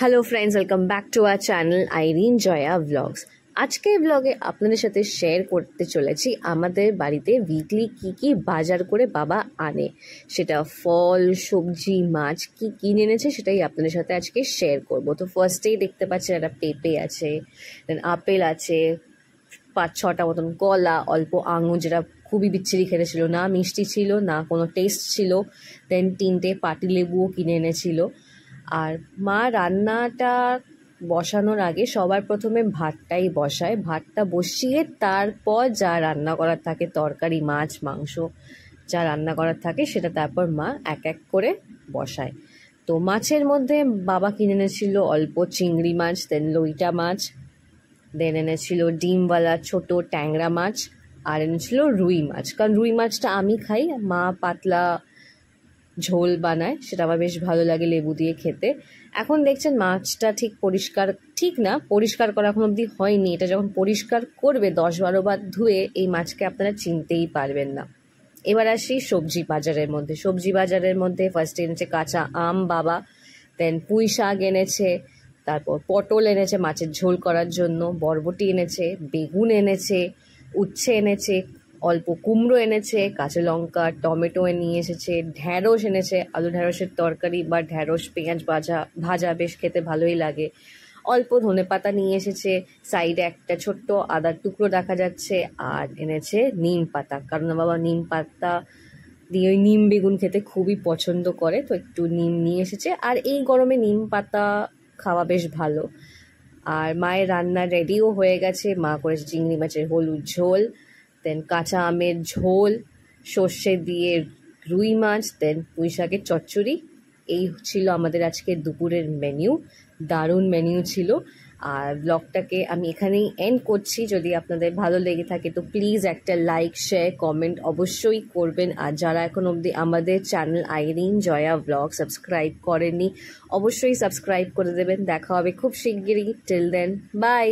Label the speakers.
Speaker 1: Hello friends, welcome back to our channel Irene Joya blogs. আজকের ব্লগে আপনাদের সাথে শেয়ার করতে চলেছি আমাদের বাড়িতে উইকলি কি কি বাজার করে বাবা আনে, সেটা ফল, সবজি, মাছ কি কিনে এনেছে সেটাই আপনাদের সাথে আজকে শেয়ার করব। তো ফার্স্টেই দেখতে পাচ্ছেন একটা পেঁপে আছে, দেন আপেল আছে, 5-6টা মতন কলা, অল্প আঙুর যেটা খুবই বিচ্ছিরি খেতে ছিল, না মিষ্টি ছিল না কোনো টেস্ট ছিল, দেন 3টে পাতিলেবুও কিনে এনেছিল। আর মা রান্নাটা বসানোর আগে সবার প্রথমে ভাতটাই বসায়, ভাতটা বসিয়ে তারপর যা রান্না করার থাকে, তরকারি, মাছ, মাংস যা রান্না করার থাকে সেটা তারপর মা এক এক করে বসায়। তো মাছের মধ্যে বাবা কিনে এনেছিল অল্প চিংড়ি মাছ, দেন লইটা মাছ, দেন এনেছিল ডিমওয়ালা ছোট ট্যাংরা মাছ, আর এনেছিল রুই মাছ। কারণ রুই মাছটা আমি খাই, মা পাতলা ঝোল বানায়, সেটা আমার বেশ ভালো লাগে লেবু দিয়ে খেতে। এখন দেখছেন মাছটা ঠিক না পরিষ্কার করা এখন অবধি হয়নি। এটা যখন পরিষ্কার করবে 10-12 বার ধুয়ে এই মাছকে আপনারা চিনতেই পারবেন না। এবার আসি সবজি বাজারের মধ্যে ফার্স্টে এনেছে কাঁচা আম বাবা, দেন পুঁই শাক এনেছে, তারপর পটল এনেছে মাছের ঝোল করার জন্য, বরবটি এনেছে, বেগুন এনেছে, উচ্ছে এনেছে, অল্প কুমড়ো এনেছে, কাঁচা লঙ্কা, টমেটো নিয়ে এসেছে, ঢ্যাঁড়স এনেছে, আলু ঢ্যাঁড়সের তরকারি বা ঢ্যাঁড়স পেঁয়াজ ভাজা বেশ খেতে ভালোই লাগে, অল্প ধনেপাতা নিয়ে এসেছে, সাইডে একটা ছোট্ট আদার টুকরো দেখা যাচ্ছে, আর এনেছে নিম পাতা, কারণ বাবা নিম পাতা দিয়ে ওই নিম বেগুন খেতে খুবই পছন্দ করে, তো একটু নিম নিয়ে এসেছে। আর এই গরমে নিম পাতা খাওয়া বেশ ভালো। আর মায়ের রান্না রেডিও হয়ে গেছে, মা করেছে চিংড়ি মাছের হলুদ ঝোল, দেন কাঁচা আমের ঝোল, সর্ষে দিয়ে রুই মাছ, দেন পুঁই শাকের চচ্চড়ি। এই ছিল আমাদের আজকের দুপুরের মেনু, দারুণ মেনু ছিল। আর ব্লগটাকে আমি এখানেই এন্ড করছি। যদি আপনাদের ভালো লেগে থাকে তো প্লিজ একটা লাইক, শেয়ার, কমেন্ট অবশ্যই করবেন। আর যারা এখন অবধি আমাদের channel Irene Joya vlog subscribe করেননি অবশ্যই সাবস্ক্রাইব করে দেবেন। দেখা হবে খুব শিগগিরই। Till then, by.